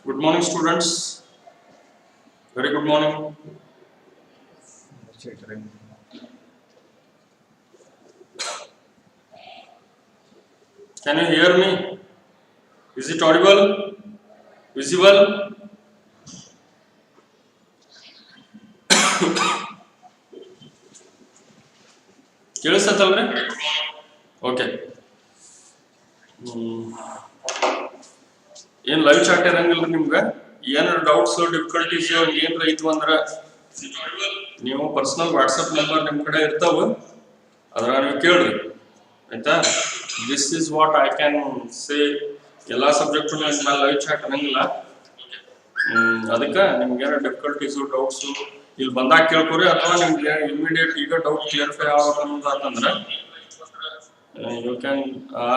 Good morning, students. Very good morning. Can you hear me? Is it audible? Visible? ಕೇಳಿಸತ್ತಲ್ರಿ? Okay. ಏನು live chat ಇರಂಗಿಲ್ಲ ನಿಮ್ಗೆ? ಏನಾದ್ರು doubts difficulties ಏನಾರ ಇದ್ವು ಅಂದ್ರೆ ನೀವು ಪರ್ಸನಲ್ ವಾಟ್ಸಪ್ ನಂಬರ್ ನಿಮ್ಮ ಕಡೆ ಇರ್ತಾವ, ಅದ್ರಾಗ ನೀವು ಕೇಳ್ರಿ ಆಯ್ತಾ. This is what I can say. ಎಲ್ಲ ಸಬ್ಜೆಕ್ಟ್ ಮೇಲೆ ಲೈವ್ ಚಾಟ್ ಅನ್ನಂಗಿಲ್ಲ. ಅದಕ್ಕೆ ನಿಮ್ಗೆ ಏನೋ ಡಿಫಿಕಲ್ಟೀಸು ಡೌಟ್ಸು ಇಲ್ಲಿ ಬಂದಾಗ ಕೇಳ್ಕೊರಿ, ಅಥವಾ ನಿಮ್ಗೆ ಇಮಿಡಿಯೇಟ್ ಈಗ ಡೌಟ್ ಕ್ಲಿಯರ್ಫೈ ಆಗಬೇಕಂದ್ರೆ you can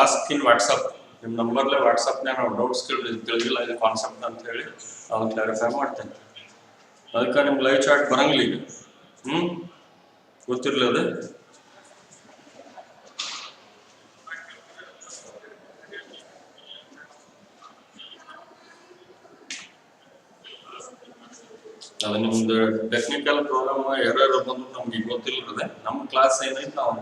ask in WhatsApp. ನಿಮ್ಮ ನಂಬರ್ಲೆ ವಾಟ್ಸಪ್ನಾಗ ನಾವು ಡೌಟ್ಸ್ ತಿಳಿದಿಲ್ಲ ಇದು ಕಾನ್ಸೆಪ್ಟ್ ಅಂತ ಹೇಳಿ ನಾವು ಕ್ಲಾರಿಫೈ ಮಾಡ್ತೇನೆ. ಅದಕ್ಕೆ ನಿಮ್ಗೆ ಲೈವ್ ಚಾಟ್ ಬರಂಗಿಲ್ಲ ಈಗ. ಗೊತ್ತಿರಲಿ ಅದು. ಅದು ನಿಮ್ದು ಟೆಕ್ನಿಕಲ್ ಪ್ರೋಗ್ರಾಮ್ ಎರರ್ ಬಂದು ನಮ್ಗೆ ಗೊತ್ತಿಲ್ಲದೆ ನಮ್ಮ ಕ್ಲಾಸ್ ಏನೈತೆ ನಾವು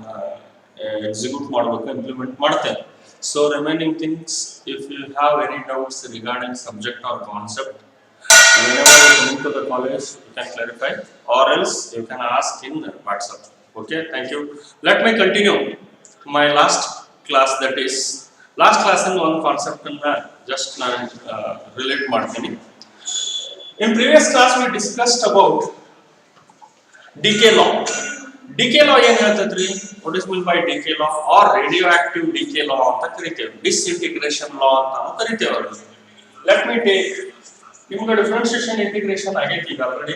ಎಕ್ಸಿಕ್ಯೂಟ್ ಮಾಡಬೇಕು, ಇಂಪ್ಲಿಮೆಂಟ್ ಮಾಡ್ತೇವೆ. So remaining things, if you have any doubts regarding subject or concept, whenever you come to the college you can clarify, or else you can ask in WhatsApp. Okay, thank you. Let me continue my last class, that is last class in one concept and just relate ಮಾಡ್ತೀನಿ. In previous class we discussed about decay law. Decay law ಏನು ಹೇಳ್ತದ್ರಿ? What is meant by decay law or radioactive decay law ಅಂತ ಕರಿತೇವೆ, disintegration law ಅಂತ ಕರಿತೇವೆ. Let me take, ನಿಮ್ಗೆ differentiation integration ಆಗೈತಿ ಈಗ already.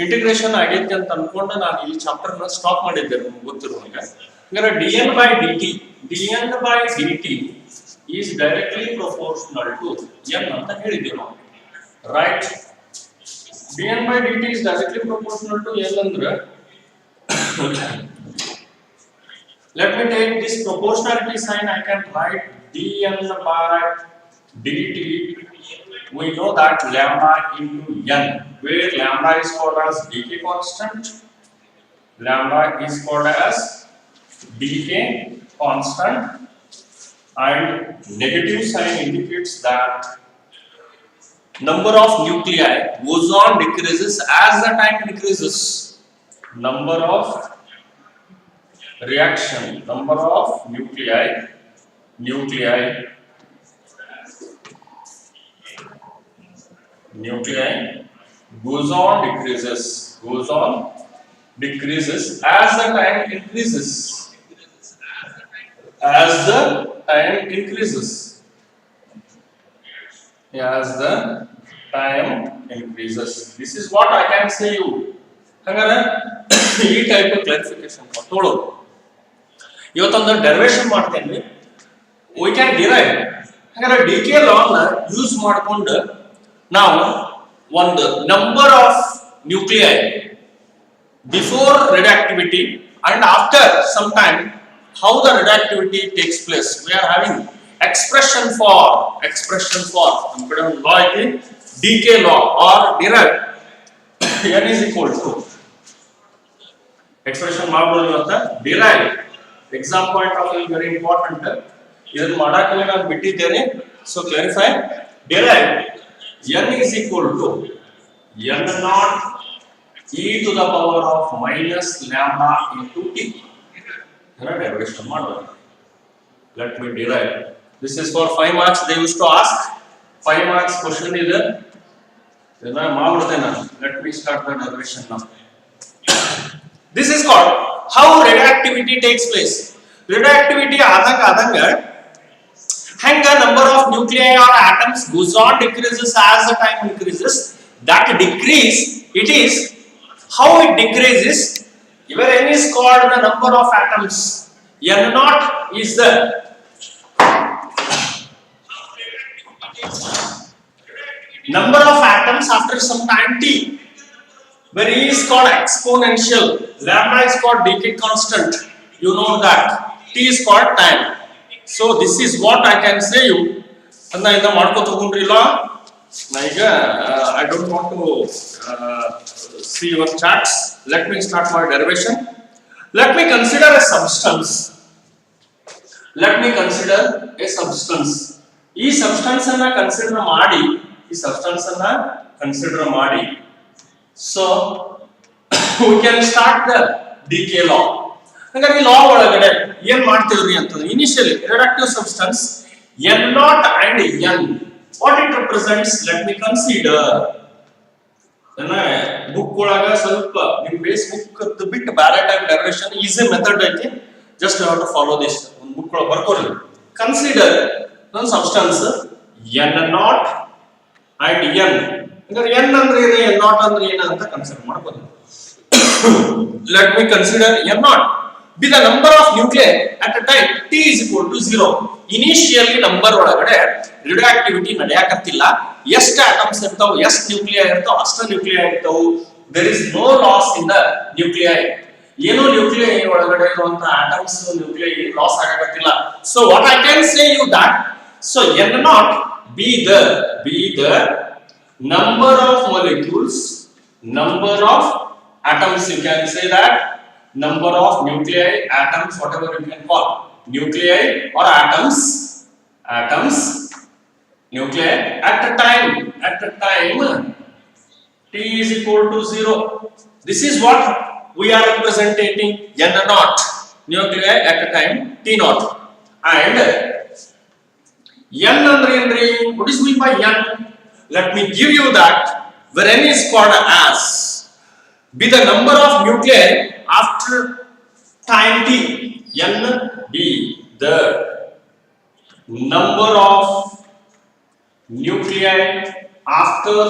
Integration ಆಗೈತಿ ಅಂತ ಅನ್ಕೊಂಡು ನಾನು ಈ ಚಾಪ್ಟರ್ ನ ಸ್ಟಾಪ್ ಮಾಡಿದ್ದೆ ನಿಮ್ಗೆ ಗೊತ್ತಿರುವಾಗ. ಹಂಗಾರೆ dn by dt is directly proportional to n ಅಂತ ಹೇಳಿದ್ದೀವಿ ನಾವು, right? dn by dt is directly proportional to n ಅಂದ್ರೆ let me take this proportionality sign. I can write dn by dt. We know that lambda into n, where lambda is called as decay constant. Lambda is called as decay constant, and negative sign indicates that number of nuclei goes on decreases as the time decreases. Number of reaction, number of nuclei goes on decreases as the time increases. As the time increases. This is what I can say you. ಹಂಗಾರೆ ಈ type clarification ಕೊಟ್ಟೋಳು ಇವತ್ತೊಂದು derivation ಮಾಡ್ತೇನೆ. we can derive. ಹಂಗಾರೆ DK ಲಾ ನ use ಮಾಡಿಕೊಂಡು ನಾವು ಒಂದು number of nuclei before radioactivity and after some time how the radioactivity takes place. We are having expression for ನಮ್ಮ ಕಡೆ ಒಂದು ಲಾ ಐತಿ, ಡಿಕೆ law or derive. n is equal to expression ಮಾಡ್ಬೋದು ಅಂತ derive. Exam point of view very important. ಇದನ್ನ ಮಾಡಕ್ಕೆ ನಾನು ಬಿಟ್ಟಿದ್ದೇನೆ, so clarify. derive n is equal to n naught e to the power of minus lambda into t. ಇದನ್ನ derivation ಮಾಡೋಣ. Let me derive. This is for 5 marks. They used to ask 5 marks question ಇದೆ. ಇದನ್ನ ಮಾಡ್ಬಿಡ್ತೇನೆ ನಾನು. Let me start the derivation now. This is called how radioactivity takes place. Radioactivity ಆದಂಗ hanga number of nuclei or atoms goes on decreases as the time increases. That decrease, it is how it decreases. Here n is called the number of atoms, n naught is the number of atoms after some time t, where e is called exponential, lambda is called decay constant, you know that, t is called time. So this is what I can say you. And then the ಮಾಡ್ಕೋ ತಗೊಂಡ್ರಿಲ್ಲ I don't want to see your charts. Let me start my derivation. Let me consider a substance. Let me consider a substance. ಈ substance ಅನ್ನ consider ಮಾಡಿ, ಈ substance ಅನ್ನ consider ಮಾಡಿ. So we can start the decay law. ಹಾಗಾದ್ರೆ ಈ law ಒಳಗಡೆ ಏನ್ ಮಾಡ್ತೀವ್ರಿ ಅಂತಂದ್ರೆ initially radioactive substance N0 and N. What it represents? Let me consider. Book ಒಳಗ ಸ್ವಲ್ಪ ನಿಮ್ ಬೇಸ್ ಬುಕ್ ಬಿಟ್ಟು ಬೇರೆ ಟೈಪ್ ಡೆರಿವೇಶನ್ ಈಸಿ ಮೆಥಡ್ ಐತಿ. Just you have to follow this. ಒಂದು ಬುಕ್ ಒಳಗೆ ಬರ್ಕೊಳ್ಳಿ. ಕನ್ಸಿಡರ್ ಒಂದು ಸಬ್ಸ್ಟೆನ್ಸ್ N0 and N. ಅಂದ್ರೆ N ಅಂದ್ರೆ ಏನು, N0 ಅಂದ್ರೆ ಏನು ಅಂತ ಕನ್ಸಿಡರ್ ಮಾಡ್ಬೋದು. Let me consider N0 be the number of nuclei at a time t is equal to 0. Initially number ಒಳಗಡೆ radioactivity ನಡೆಯಕತ್ತಿಲ್ಲ. ಎಷ್ಟು atoms ಇರ್ತಾವ, ಎಷ್ಟು ನ್ಯೂಕ್ಲಿಯೈ ಇರ್ತಾವ, ಅಷ್ಟು ನ್ಯೂಕ್ಲಿಯೈ ಇರ್ತಾವ. There is no loss in the nuclei. ಏನು ನ್ಯೂಕ್ಲಿಯೈ ಒಳಗಡೆ ಇರುವಂತ atoms ನ್ಯೂಕ್ಲಿಯೈ ಲಾಸ್ ಆಗಕತ್ತಿಲ್ಲ. So what I can say you that so N0 be the number of molecules, number of atoms, you can say that number of nuclei, atoms, whatever you can call, nuclei or atoms, nuclei at the time t is equal to 0. This is what we are representing N0 nuclei at the time t0. And N andre endri, what is meant by N? Let me give you that where N is called as be the number of nuclei after time t. N be the number of nuclei after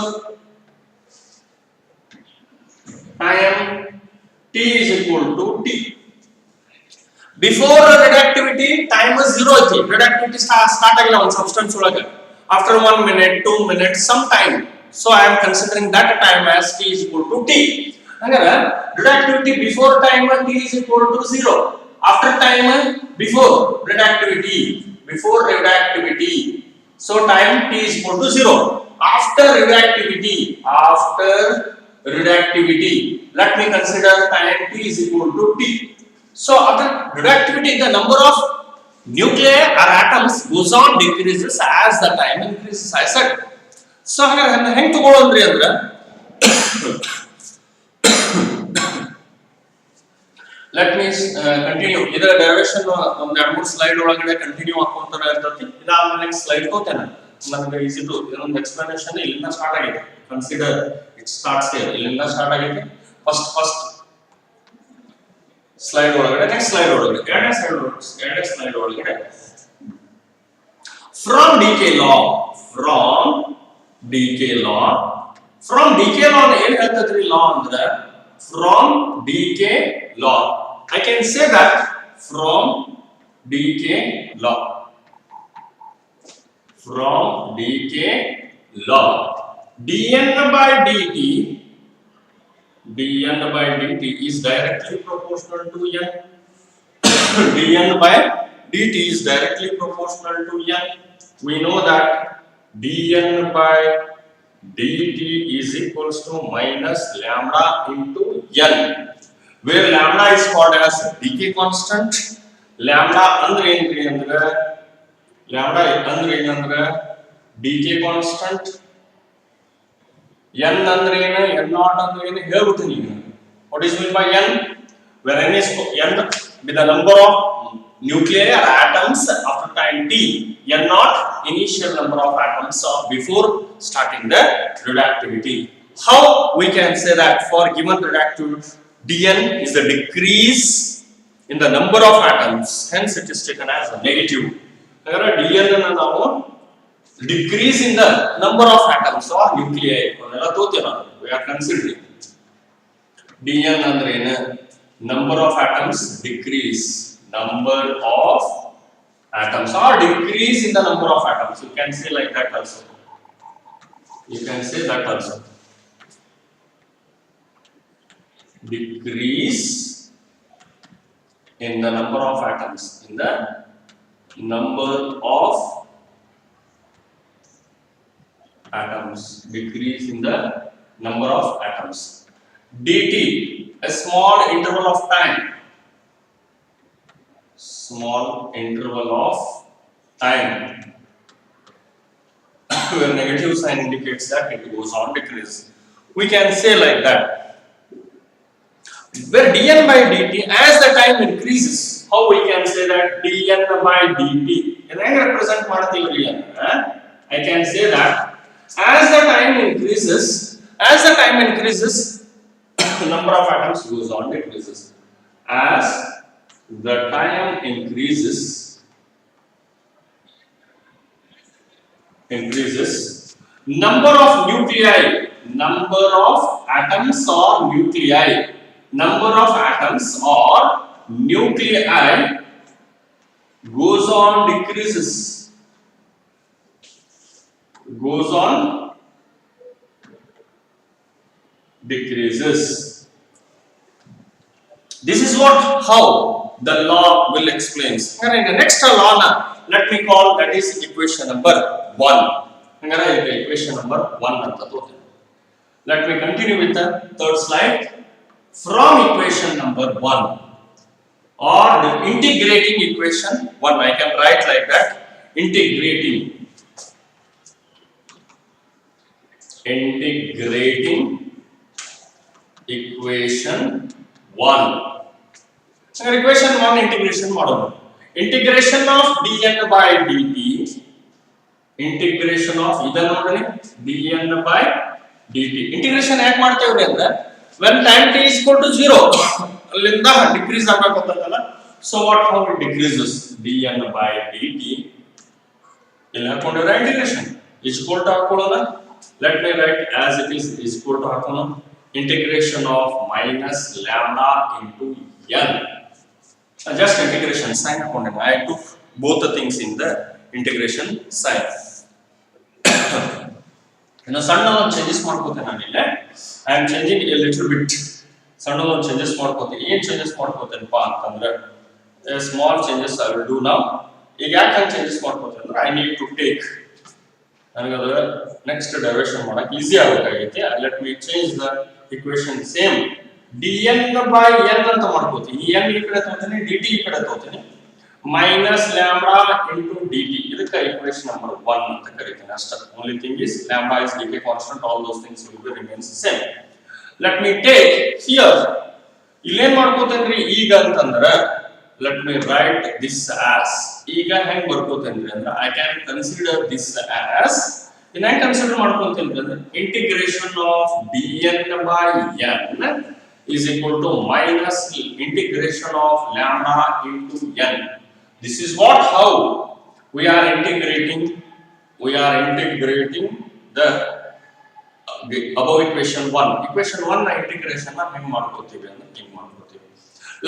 time t is equal to t. Before radioactivity time is 0 ಐತಿ. radioactivity start ಆಗಿಲ್ಲ ಒಂದು substance ಒಳಗೆ. After 1 minute, 2 minutes, some time. So I am considering that time as t is equal to t. Hangara radioactivity before time t is equal to 0. After time before radioactivity. So time t is equal to 0. After radioactivity. Let me consider time t is equal to t. So after radioactivity, the number of nuclei or atoms goes on decreases as the time increases. I said. So ಹೆಂಗ್ ತಗೊಳ್ಳೋದ್ರಿ ಅಂದ್ರೆ let me continue. ಇದರ derivation ಒಂದು 2-3 slide ಒಳಗಡೆ continue ಮಾಡ್ಕೊಂತಾನೆ ಇರ್ತೈತಿ. ಇದಾದ್ಮೇಲೆ next slide ತಗೋತೇನೆ. ನನಗೆ easy to ಇದೊಂದು ಎಕ್ಸ್ಪ್ಲನೇಷನ್ ಇಲ್ಲಿಂದ ಸ್ಟಾರ್ಟ್ ಆಗಿದೆ. Consider it starts here. ಇಲ್ಲಿಂದ ಸ್ಟಾರ್ಟ್ ಆಗಿದೆ. ಫಸ್ಟ್ ಸ್ಲೈಡ್ ಒಳಗಡೆ ನೆಕ್ಸ್ಟ್ ಸ್ಲೈಡ್ ಒಳಗಡೆ ಎರಡನೇ ಸ್ಲೈಡ್ ಒಳಗಡೆ from decay law ಏನು ಹೇಳ್ತದ್ರಿ law ಅಂದ್ರೆ from decay law I can say that from decay law dN by dt is directly proportional to N. dN by dt is directly proportional to N. We know that dN by dt is equals to minus lambda into N, where lambda is called as decay constant. Lambda andre ಏನಂದ್ರೆ decay constant. N ಅಂದ್ರೆ ಏನು, N0 ಅಂದ್ರೆ ಏನು ಹೇಳ್ಬಿಡ್ತೀನಿ ಈಗ. What is meant by N? Where N is be the number of nuclei or atoms after time t. N0 initial number of atoms before starting the radioactivity. How we can say that for given radioactive dN is the decrease in the number of atoms, hence it is taken as a negative. Agara dN ಅನ್ನು ನಾವು decrease in the number of atoms or nuclei ಅದೆಲ್ಲ ತೋತೀವಿ ನಾವು. We are considering dN ಅಂದ್ರೆ ಏನು, number of atoms decrease, number of atoms or decrease in the number of atoms. You can say like that also. Decrease in the number of atoms, in the number of atoms, decrease in the number of atoms. dt, a small interval of time, small interval of time where negative sign indicates that it goes on decrease. We can say like that, where dn by dt, as the time increases, how we can say that dn by dt, and I represent I can say that as the time increases, the number of atoms goes on decreases. As the time increases, number of nuclei, number of atoms or nuclei, number of atoms or nuclei goes on decreases, goes on decreases. This is what how the law will explain. In the next law, let me call that is equation number 1. Equation number 1. Let me continue with the third slide. From equation number 1 or the integrating equation 1, I can write like that. Integrating equation 1. Equation 1 integration model. Integration of dn by dt. Integration of dn by dt. Integration ಯಾಕೆ ಮಾಡ್ತೇವ್ರಿ ಅಂದ್ರೆ when time t is equal to 0 ಅಲ್ಲಿಂದ decrease ಆಗಬೇಕಂತಲ್ಲ. So what how it decreases dn by dt ಇಲ್ಲಿ ಹಾಕೊಂಡಿರೋ integration is equal to ಹಾಕೊಳ್ಳೋಣ. Let me write as it is equal to ಹಾಕೋಣ. Integration of minus lambda into n. Just integration sign ಹಾಕೊಂಡಿದ್ದೀನಿ. I took both the things in the integration sign. ಸಣ್ಣ ಒಂದು changes ಮಾಡ್ಕೋತೀನಿ ನಾನು ಇಲ್ಲಿ. I am changing a little bit. ಸಣ್ಣ ಒಂದು changes ಮಾಡ್ಕೋತೀನಿ. ಏನು ಚೇಂಜಸ್ ಮಾಡ್ಕೋತೀನಪ್ಪ ಅಂತಂದ್ರೆ small changes I will do now. ಈಗ ಯಾಕೆ ಚೇಂಜಸ್ ಮಾಡ್ಕೋತೀನಿ ಅಂದ್ರೆ I need to take ನನಗೆ ಅದು ನೆಕ್ಸ್ಟ್ ಡೈರೆಕ್ಷನ್ ಮಾಡಕ್ಕೆ easy ಆಗಬೇಕಾಗೈತಿ. Let me change the equation same. dn by n ಅಂತ ಮಾಡ್ಕೋತೀನಿ. ಈ n ಈ ಕಡೆ ತಗೋತೀನಿ, dt ಈ ಕಡೆ ತಗೋತೀನಿ. minus lambda into dt. ಇದಕ್ಕೆ equation number 1 ಅಂತ ಕರೀತೀನಿ ಅಷ್ಟೇ. Only thing is lambda is decay constant, all those things will be remains same. Let me take here. ಇಲ್ಲೇನ್ ಮಾಡ್ಕೋತೇನ್ರಿ ಈಗ ಅಂತಂದ್ರೆ let me write this as. ಈಗ ಹೆಂಗ್ ಬರ್ಕೋತೇನ್ರಿ ಅಂದ್ರೆ I can consider this as I consider ಮಾಡ್ಕೋತೇನ್ರಿ ಅಂದ್ರೆ integration of dn by n is equal to minus integration of lambda into n. This is what how we are integrating the above equation 1. Equation 1 ನ integration ನ ಹೆಂಗ್ ಮಾಡ್ಕೋತೀವಿ ಅಂದ್ರೆ ಹಿಂಗ್ ಮಾಡ್ಕೋತೀವಿ.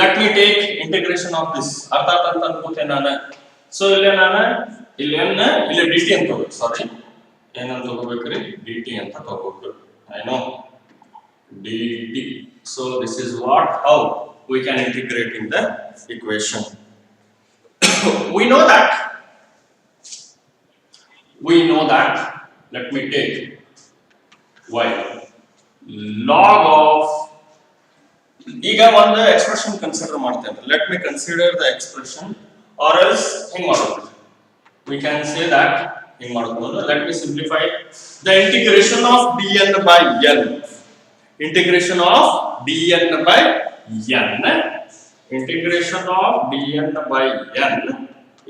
Let me take integration of this. ಅರ್ಥ ಅಂತ ಅನ್ಕೋತೇನೆ ನಾನು. So ಇಲ್ಲಿ ನಾನು ಇಲ್ಲಿ dt ಅಂತ ತಗೋಬೇಕು. ಸಾರಿ ಏನಂತ ತಗೋಬೇಕ್ರಿ dt ಅಂತ ತಗೋಬೇಕು. I know dt. So this is what how we can integrate in the equation. We know that. Let me take y log of ಈಗ ಒಂದು ಎಕ್ಸ್ಪ್ರೆಷನ್ ಕನ್ಸಿಡರ್ ಮಾಡ್ತೇನೆ. Let me consider the expression or else ಹೆಂಗ್ ಮಾಡೋದು. We can say that ಹೆಂಗ್ ಮಾಡೋದು. Let me simplify the integration of dn by n. Integration of dn by n. Integration of dn by n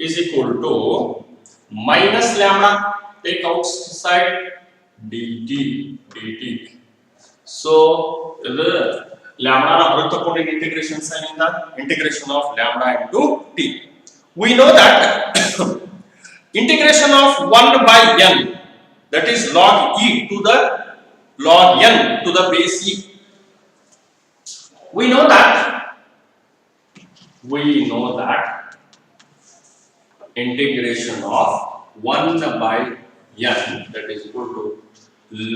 is equal to minus lambda, take outside dt. So the lambda ಹೊರಗೆ ತಗೊಂಡಿನ integration sign ಇಂದ integration of lambda into t. We know that integration of 1 by n, that is log e to the log n to the base e. We know that integration of 1 by n, that is equal to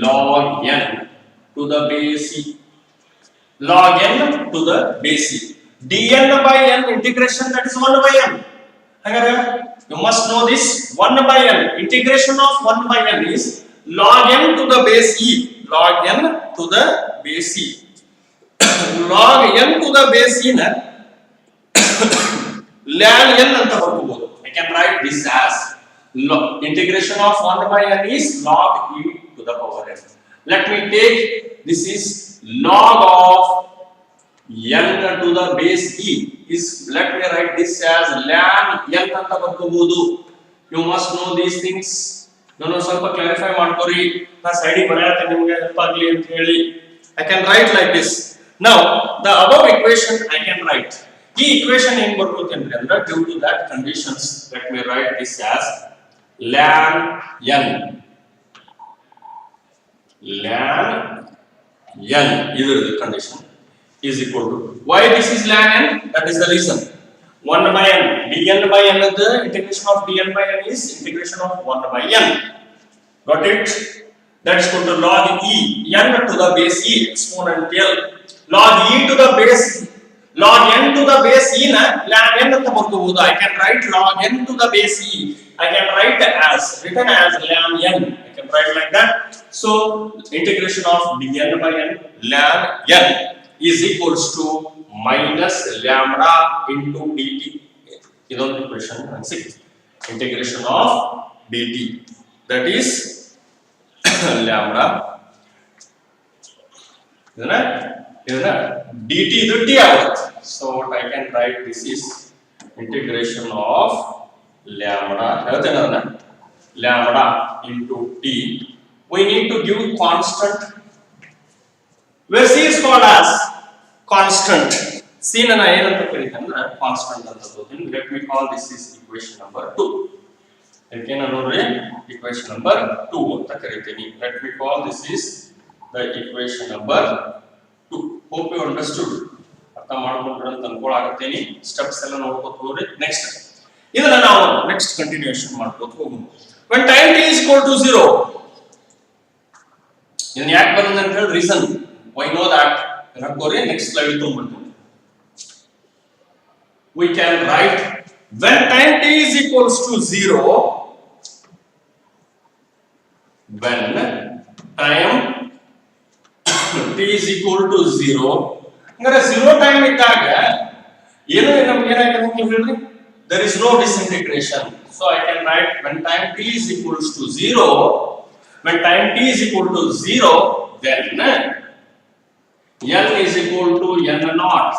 log n to the base e. Log n to the base e. dn by n integration, that is 1 by n. You must know this. 1 by n, integration of 1 by n is log n to the base e, log n to the base e. log n to the base e na ln n anta barkobodu. I can write this as integration of 1 by n is log e to the power n. Let me take this is log of n to the base e is, let me write this as ln n anta barkobodu. You must know these things. ನಾನು ಸ್ವಲ್ಪ clarify ಮಾಡ್ಕೊರಿ, ನಾ ಸೈಡಿಗೆ ಬರೆಯತ್ತೆ ನಿಮಗೆ help ಆಗಲಿ ಅಂತ ಹೇಳಿ. I can write like this. Now the above equation I can write. ಈ equation ಏನು ಬರುತ್ತೆ ಅಂದ್ರೆ due to that conditions, let me write this as ln n. ln n is the condition is equal to, why this is ln n, that is the reason. 1 by n, dn by n, the integration of dn by n is integration of 1 by n. Got it? That is equal to log e, n to the base e exponential. Log e to the base, log n to the base e na ln n anta barkobodu. I can write log n to the base e. I can write as written as ln n. I can write like that. So integration of dn by n ln n is equals to minus lambda into dt. Idon equation 6. Integration of dt, that is lambda. Isn't it? dt ಇದು t ಆಗುತ್ತೆ. So what I can write, this is integration of lambda. ಹೇಳ್ತೇನೆ lambda into t. We need to give constant, where c is called as constant. c na ಏನಂತ ಕರೀತಾರೆ constant ಅಂತ ತಗೋತೀನಿ. Let me call this is equation number 2. ಇದಕ್ಕೆ ನೋಡ್ರಿ equation number 2 ಅಂತ ಕರೀತೀನಿ. Let me call this is the equation number 2. Hope you understood. ಅರ್ಥ ಮಾಡ್ಕೊಂಡ್ರೆ ಅಂತ ಅನ್ಕೊಳ್ಳಾಕತ್ತೀನಿ. ಸ್ಟೆಪ್ಸ್ ಎಲ್ಲ ನೋಡ್ಕೊತ ಹೋಗ್ರಿ. ನೆಕ್ಸ್ಟ್ ಇದನ್ನ ನಾವು ನೆಕ್ಸ್ಟ್ ಕಂಟಿನ್ಯೂಯೇಷನ್ ಮಾಡ್ಕೊತ ಹೋಗೋಣ. when time t is equal to 0, ಇದನ್ನ ಯಾಕೆ ಬಂದಿದೆ ಅಂತ ಹೇಳಿ ರೀಸನ್, why know that ಹಾಕೋರಿ. ನೆಕ್ಸ್ಟ್ ಸ್ಲೈಡ್ ತಗೊಂಡ್ಬರ್ತೀನಿ. We can write when time t is equals to 0, when time t is equal to 0, ಅಂದ್ರೆ 0 ಟೈಮ್ ಇದ್ದಾಗ ಏನು ನಮಗೆ ಏನಾಗುತ್ತೆ ಅಂತ ಹೇಳ್ರಿ, there is no disintegration. So I can write when time t is equals to 0, when time t is equal to 0, then n is equal to n naught.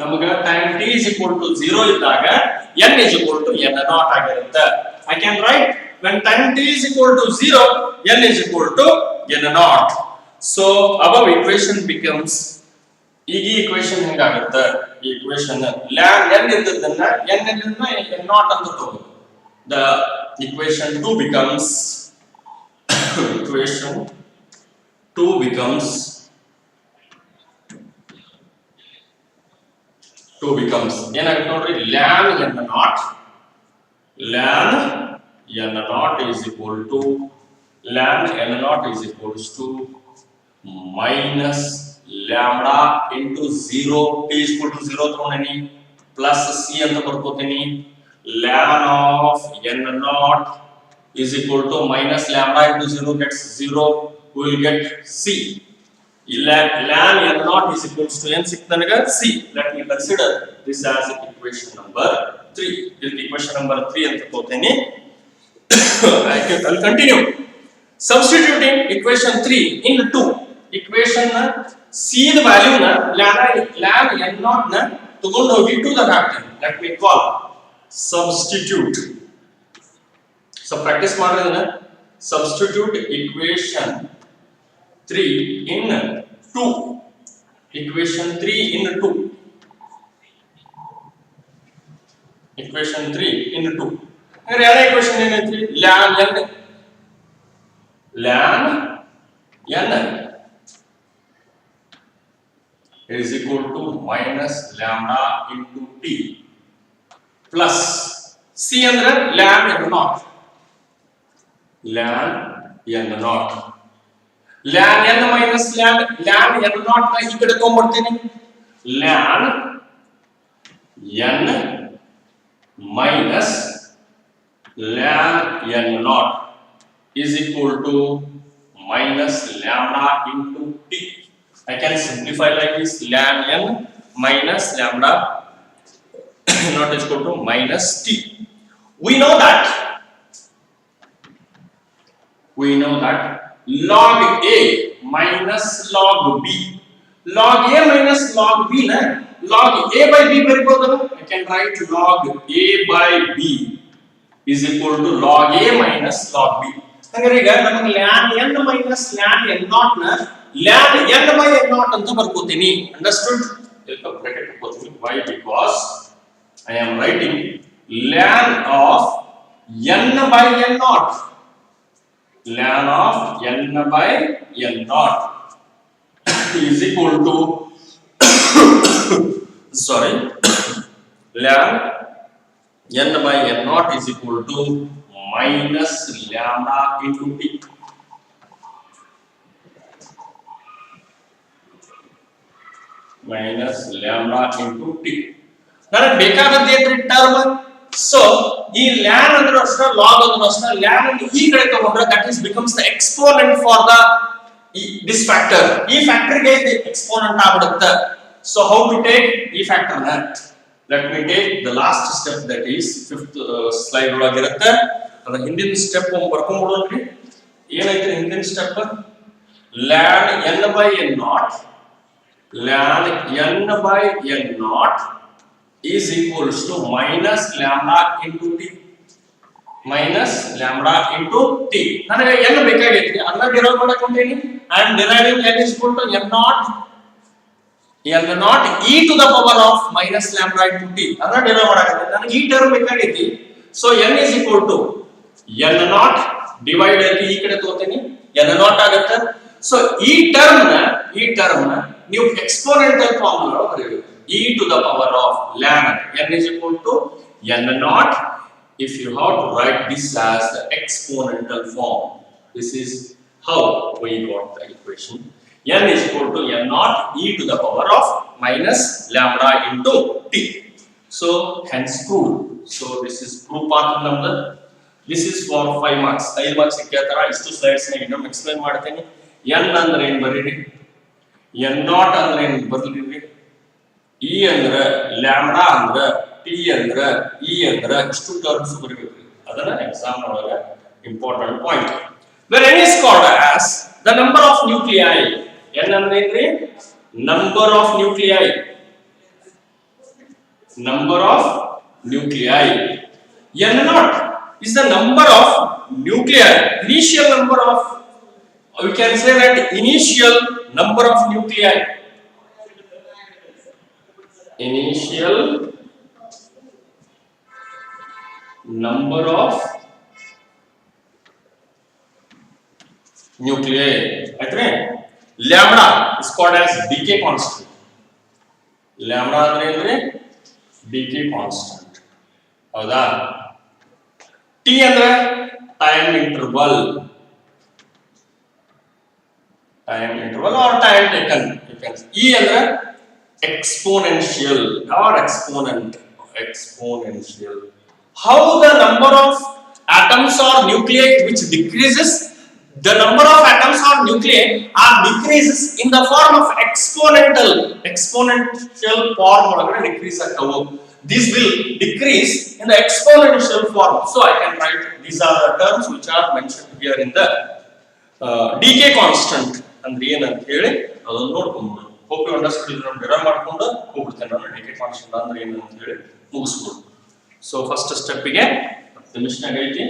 ನಮಗೆ time t is equal to 0 ಇದ್ದಾಗ n is equal to n naught ಆಗಿರುತ್ತೆ. I can write when time t is equal to 0, n is equal to n naught. So above equation becomes, ಈಗ ಈ equation ಹೆಂಗಾಗುತ್ತೆ, ಈ equation ln n ಇದ್ದದನ್ನ n naught ಅಂತ ತಗೋಬೇಕು. The equation 2 becomes equation 2 becomes ಏನಾಗುತ್ತೆ ನೋಡ್ರಿ, ln n naught is equal to ln n naught is equals to minus lambda into 0, t is equal to 0 ತಗೊಂಡಿನಿ, plus c ಅಂತ ಬರ್ಕೋತೀನಿ. ln of n naught is equal to minus lambda into 0 gets 0, we will get c. ln n naught is equals to n ಸಿಕ್ತನಗ c. Let me consider this as equation number 3. This equation number 3 ಅಂತ ತಗೋತೀನಿ. I'll continue. Substituting equation 3 in 2. Equation c the value ನ ln n naught ನ ತಗೊಂಡು ಹೋಗಿ 2 ದಾಗ ಹಾಕ್ತೀನಿ. Let me call substitute. So practice ಮಾಡ್ರಿ. Substitute equation 3 in 2. Equation 3 in 2. Equation 3 in 2. ಅಂದ್ರೆ ಯಾವ equation ಏನೈತಿ, ln n is equal to minus lambda into t plus c ಅಂದ್ರೆ ln n naught. ln n naught ln n minus ln n naught ನ ಈ ಕಡೆ ತಗೊಂಡ್ಬರ್ತೀನಿ. ln n minus ln n naught is equal to minus lambda into t. I can simplify like this: ln n minus lambda not is equal to minus t. We know that log a minus log b, log a minus log b na log a by b bariboda. I can write log a by b is equal to log a minus log b. Hangare iga namaga ln n minus ln n naught na ln n by n naught anta barkotini. Understood? Welcome bracket barkotini. Why? Because I am writing ln of n by n naught, ln of n by n naught is equal to sorry ln n by n naught is equal to minus lambda into t. Minus lambda into t. ನನಗೆ ಬೇಕಾದದ್ದು ಏನ್ರಿ term. So ಈ ln ಅಂದ್ರೆ ಅಷ್ಟೇ log ಅಂದ್ರೆ ಅಷ್ಟೇ ln ಅನ್ನು ಈ ಕಡೆ ತಗೊಂಡ್ರೆ that is becomes the exponent for the this factor. ಈ factor ಗೆ ಇದು exponent ಆಗಿಬಿಡುತ್ತೆ. So how to take ಈ factor ನ? Let me take the last step, that is fifth slide ಒಳಗಿರುತ್ತೆ. ಅದರ ಹಿಂದಿನ ಸ್ಟೆಪ್ ಬರ್ಕೊಂಡ್ಬಿಡೋಣ್ರಿ. ಏನೈತೆ ಹಿಂದಿನ step? ln n by n naught, ln n by n naught is equals to minus lambda into t, minus lambda into t. ನನಗೆ n ಬೇಕಾಗೈತಿ, ಅದನ್ನ derive ಮಾಡಕ ಹೊಂಟೇನಿ. I am deriving n is equal to n naught e to the power of minus lambda into t. ಅದನ್ನ derive ಮಾಡಕತ್ತೆ. ನನಗೆ ಈ term ಬೇಕಾಗೈತಿ. So n is equal to n naught divide ಆಗಿ ಈ ಕಡೆ ತಗೋತೀನಿ, n naught ಆಗುತ್ತೆ. ಸೊ ಈ ಟರ್ಮ್ ನ ನೀವು ಎಕ್ಸ್ಪೋನೆಂಟಲ್ ಫಾರ್ಮ್ ಒಳಗೆ ಬರೆಯಬೇಕು. e to the power of ln n is equal to n naught. If you have to write this as the exponential form, this is how we got the equation. N is equal to n naught e to the power of minus lambda into t. So hence proved. So this is proof part number. This is for 5 marks. 5 marks ikkatara istu slides na ಇನ್ನೊಮ್ಮೆ explain ಮಾಡ್ತೀನಿ. n ಅಂದ್ರೆ ಏನು ಬರೀರಿ, n naught ಅಂದ್ರೆ ಏನು ಬರಲಿರಿ, e ಅಂದ್ರೆ lambda ಅಂದ್ರೆ t ಅಂದ್ರೆ e ಅಂದ್ರೆ ಇಷ್ಟು ಟರ್ಮ್ಸ್ ಬರಬೇಕು. ಅದನ್ನ ಎಕ್ಸಾಮ್ ಒಳಗೆ important point. Where n is called as the number of nuclei. n ಅಂದ್ರೆ ಏನ್ರಿ? Number of nuclei. Number of nuclei. n naught is the number of nuclei, initial number of, we can say that initial number of nuclei. Initial number of nuclei. Lambda is called as decay constant. Lambda ಅಂದ್ರೆ ಏನ್ರಿ? decay constant. ಹೌದಾ? t ಅಂದ್ರೆ time interval or time taken. e ಅಂದ್ರೆ exponential or exponential. How the number of atoms or nuclei which decreases, the number of atoms or nuclei are decreases in the form of exponential form ಒಳಗಡೆ decrease ಆಗ್ತವು. This will decrease in the exponential form. So I can write these are the terms which are mentioned here in the decay constant. ಅಂದ್ರೆ ಏನಂತ ಹೇಳಿ ಅದನ್ನ ನೋಡ್ಕೊಂಡು hope you understood. ಇದನ್ನ derive ಮಾಡ್ಕೊಂಡು ಹೋಗ್ಬಿಡ್ತೇನೆ ನಾನು decay constant ಅಂದ್ರೆ ಏನು ಅಂತ ಹೇಳಿ ಮುಗಿಸ್ಬೋದು. So first step ಗೆ 10 ನಿಮಿಷನಾಗ ಐತಿ,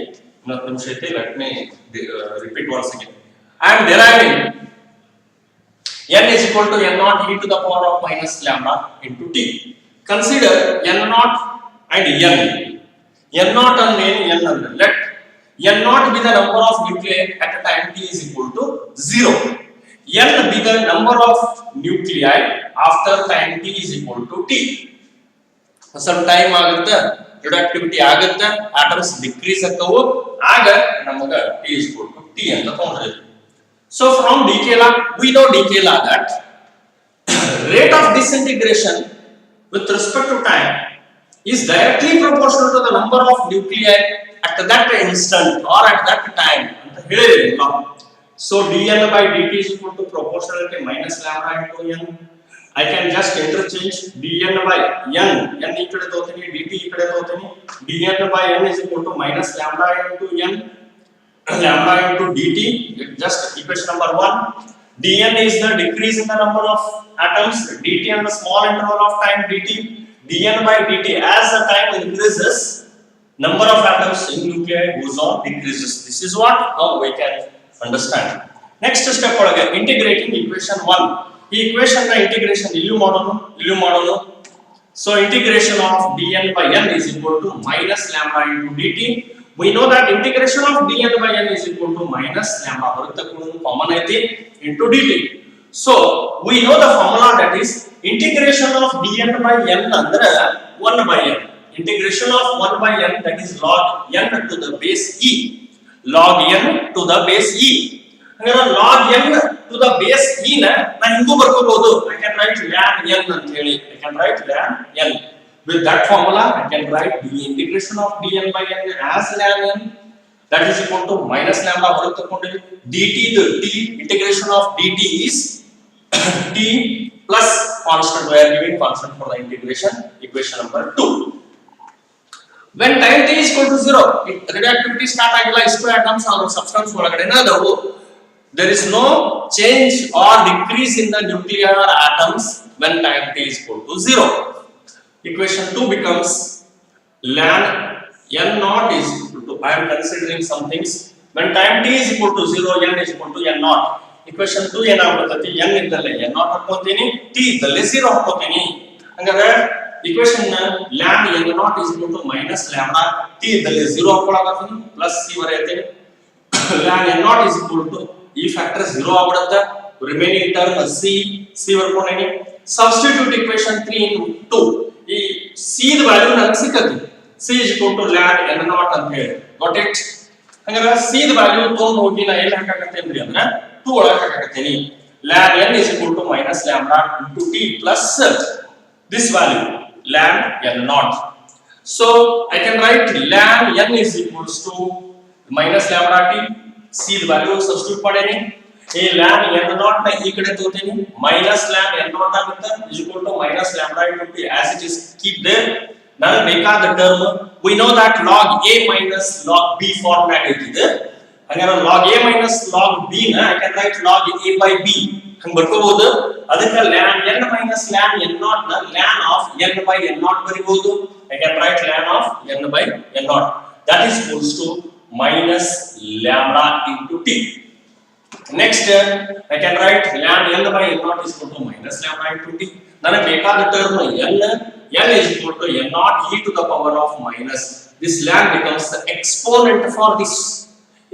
10 ನಿಮಿಷ ಐತಿ. Let me repeat once again. I am deriving n is equal to n naught e to the power of minus lambda into t. Consider n naught and n. N naught and n ಅಂದ್ರೆ let n naught be the number of nuclei at a time t is equal to 0. n be the number of nuclei after time t is equal to t. Some time ಆಗುತ್ತೆ, radioactivity ಆಗುತ್ತೆ, atoms decrease ಆಗ್ತವು, ಆಗ ನಮಗೆ t is equal to t ಅಂತ ತಗೊಂಡ್ರೆ. So from decay law, we know decay law that rate of disintegration with respect to time is directly proportional to the number of nuclei at that instant or at that time ಅಂತ ಹೇಳಿರಿ law. So dn by dt is equal to proportionality minus lambda into n. I can just interchange dn by n ಈ ಕಡೆ ತಗೋತೀನಿ dt ಈ ಕಡೆ ತಗೋತೀನಿ dn by n is equal to minus lambda into n lambda into dt. Just equation number 1. dn is the decrease in the number of atoms, dt and the small interval of time dt. dn by dt, as the time increases, number of atoms in nuclei goes on decreases. This is what how we can understand. Next step ಒಳಗೆ integrating equation 1. ಈ equation ನ integration ಇಲ್ಲೂ ಮಾಡೋಣ. So integration of dn by n is equal to minus lambda into dt. We know that integration of dn by n is equal to minus lambda ಹೊರತಕ್ಕಂಥ common ಐತಿ into dt. So we know the formula, that is integration of dn by n ಅಂದ್ರೆ 1 by n. Integration of 1 by n, that is log n to the base e. Log n to the base e. ಹಾಗಾದ್ರೆ log n to the base e ನ ನಾನು ಹಿಂಗೂ ಬರ್ಕೋಬಹುದು. I can write ln n ಅಂತ ಹೇಳಿ. I can write ln n. With that formula, I can write the integration of dn by n as ln n, that is equal to minus lambda ಹೊರಗೆ ತಗೊಂಡ್ರೆ dt, the t integration of dt is t plus constant. We are giving constant for the integration. Equation number 2. When time t is equal to 0, radioactivity start ಆಗಿಲ್ಲ, ಇಷ್ಟು atoms or substance ಒಳಗಡೆನ ಅದಾವು. There is no change or decrease in the nuclear atoms when time t is equal to 0. Equation 2 becomes ln n naught is equal to, I am considering some things. When time t is equal to 0, n is equal to n naught. Equation 2 ಏನಾಗುತ್ತದೆ, n ಇದ್ದಲ್ಲೇ n naught ಹಾಕೋತೀನಿ, t ಇದ್ದಲ್ಲೇ 0 ಹಾಕೋತೀನಿ. ಹಾಗಾದ್ರೆ equation ln n naught is equal to minus lambda, t ಇದ್ದಲ್ಲೇ 0 ಹಾಕೊಳ್ಳಾಕತ್ತೀನಿ, plus c ಬರೆಯುತ್ತೇನೆ. ln n naught is equal to ಈ factor 0 ಆಗ್ಬಿಡುತ್ತೆ. ರಿಮೈನಿಂಗ್ ಟರ್ಮ್ c ಬರ್ಕೊಂಡೇನಿ. Substitute equation 3 in 2. ಈ c ದ ವ್ಯಾಲ್ಯೂ ನನಗೆ ಸಿಕ್ಕತಿ. c is equal to ln n naught ಅಂತ ಹೇಳಿ. Got it? ಹಾಗಾದ್ರೆ c ದ ವ್ಯಾಲ್ಯೂ ತಗೊಂಡು ಹೋಗಿ ನಾ ಎಲ್ಲಿ ಹಾಕಾಕತ್ತೇನ್ರಿ ಅಂದ್ರೆ 2 ಒಳಗೆ ಹಾಕಾಕತ್ತೀನಿ. ln n is equal to minus lambda into t plus this value ln n naught. So I can write ln n is equals to minus lambda t. c the value substitute ಮಾಡೇನಿ. ಈ ln n naught ನ ಈ ಕಡೆ ತಗೋತೀನಿ, minus ln n naught ಆಗುತ್ತೆ is equal to minus lambda into t as it is keep there. ನನಗೆ ಬೇಕಾದ term, we know that log a minus log b format ಐತಿದೆ. ಹಾಗಾದ್ರೆ log a minus log b ನ I can write log a by b ಹಂಗ ಬರ್ಕೋಬಹುದು. ಅದಕ್ಕೆ ln n minus ln n naught ನ ln of n by n naught ಬರಿಬಹುದು. I can write ln of n by n naught, that is equals to minus lambda into t. Next I can write ln n by n naught is equal to minus lambda into t. ನನಗೆ ಬೇಕಾದ term n is equal to n naught e to the power of minus, this ln becomes the exponent for this.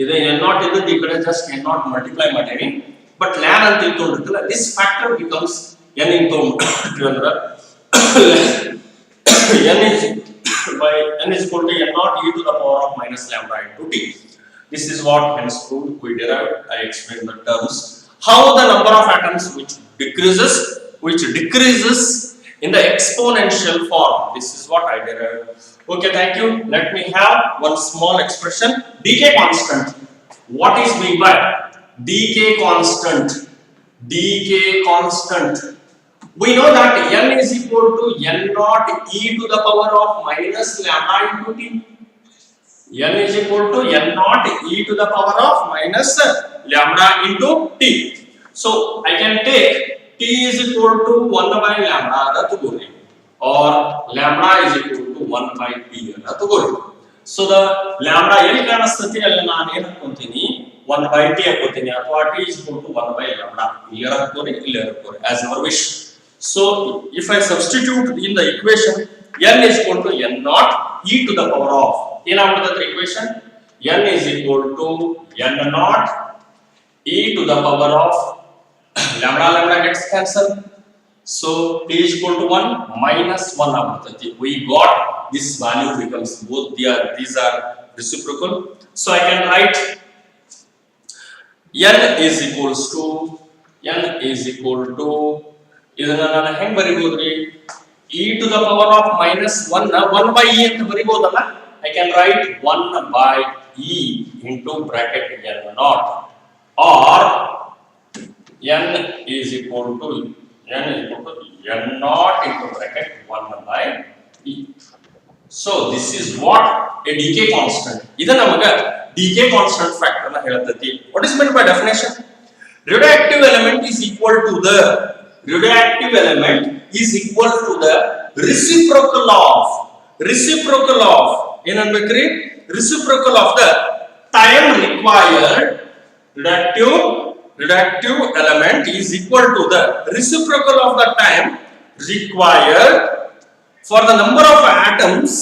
ಇದು n naught ಇದ್ದದ್ದು ಈ ಕಡೆ just n naught multiply ಮಾಡೇನಿ, but ln ಅಂತ ಇಟ್ಕೊಂಡಿರ್ತಲ್ಲ, this factor becomes n into ಅಂದ್ರೆ n is equal to n naught e to the power of minus lambda into t. This is what hence proved we derived. I explained the terms. How the number of atoms which decreases in the exponential form. This is what I derived. Okay, thank you. Let me have one small expression. Decay constant. What is meant by decay constant? Decay constant. We know that n is equal to n naught e to the power of minus lambda into t. n is equal to n naught e to the power of minus lambda into t. So I can take t is equal to 1 by lambda ಅಂತ ತಗೊಳ್ಳಿ, or lambda is equal to 1 by t ಅಂತ ತಗೊಳ್ಳಿ. So the lambda ಎಲ್ಲಿ ಕಾಣಿಸ್ತತಿ ಅಲ್ಲಿ ನಾನು ಏನು ಹಾಕೊಂತೀನಿ, 1 by t ಹಾಕೋತೀನಿ, ಅಥವಾ t is equal to 1 by lambda ಇಲ್ಲಿ ಹಾಕೋರಿ ಇಲ್ಲಿ ಹಾಕೋರಿ as your wish. So if I substitute in the equation n is equal to n naught e to the power of, ಏನಾಗ್ತದೆ equation, n is equal to n naught e to the power of lambda gets cancelled, so t is equal to 1 minus 1 ಆಗ್ತದೆ. We got this value becomes both these are reciprocal, so I can write n is equals to ಇದನ್ನ ನಾನು ಹೆಂಗ್ ಬರಿಬಹುದ್ರಿ, e to the power of minus 1 1 by e ಅಂತ ಬರಿಬಹುದಲ್ಲ. I can write 1 by e into bracket n naught, or n is equal to n naught into bracket 1 by e. So this is what a decay constant. Idu namaga decay constant factor na helatati. What is meant by definition? Radioactive element is equal to the reciprocal of ಏನನ್ಬೇಕ್ರಿ reciprocal of the time required. Radioactive element is equal to the reciprocal of the time required for the number of atoms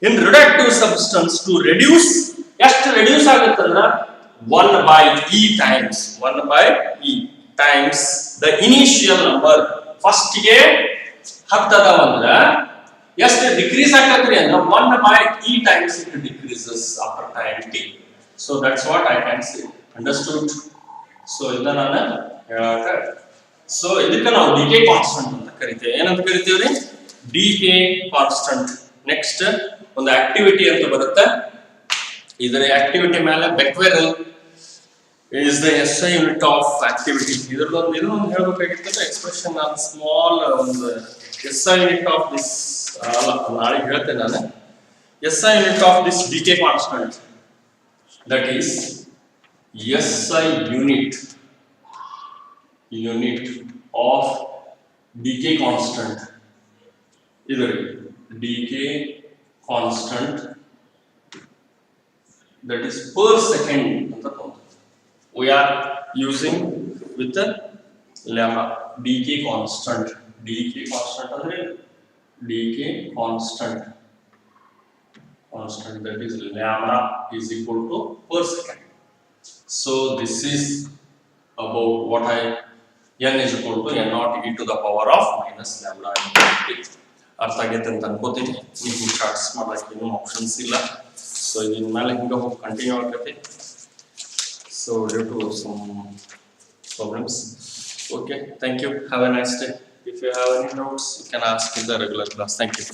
in radioactive substance to reduce. ಎಷ್ಟು reduce ಆಗುತ್ತಂದ್ರ 1 by e times the initial number. First ಗೆ 10 ಅದಾವ ಅಂದ್ರ ಎಷ್ಟು decrease ಆಗತ್ರಿ ಅಂದ್ರ 1 by e times it decreases after time t. So that's what I can say. Understood? So ಇದನ್ನ ನಾನು ಹೇಳಾಕ, so ಇದಕ್ಕೆ ನಾವು decay constant ಅಂತ ಕರಿತೇವೆ. ಏನಂತ ಕರಿತೀವ್ರಿ? decay constant. ನೆಕ್ಸ್ಟ್ ಒಂದು ಆಕ್ಟಿವಿಟಿ ಅಂತ ಬರುತ್ತೆ. ಇದರ ಆಕ್ಟಿವಿಟಿ ಮೇಲೆ ಬೆಕ್ವೆರಲ್ is the SI unit of activity. ಇದರದೊಂದು ಇದೊಂದು ಹೇಳಬೇಕಾಗಿತ್ತು expression on small SI unit of this ನಾಳೆ ಹೇಳ್ತೇನೆ ನಾನು. SI unit of this decay constant, that is SI unit of decay constant. ಇದರ decay constant, that is per second ಅಂತ ತಗೊಂಡು we are using with the lemma decay constant ಅಂದ್ರೆ decay constant that is lemma is equal to per second. So this is about what n is equal to n naught e to the power of minus lambda into ಅರ್ಥ ಆಗೈತೆ ಅಂತ ಅನ್ಕೋತೀನಿ. ನೀವು charts ಮಾಡಕ್ಕೆ ಏನು options ಇಲ್ಲ. So ಇದನ್ನ ಮೇಲೆ ಹಿಂಗೆ ಹೋಗಿ ಕಂಟಿನ್ಯೂ ಆಗತ್ತೆ. So due to some problems. Okay, thank you. Have a nice day. If you have any doubts, you can ask in the regular class. Thank you.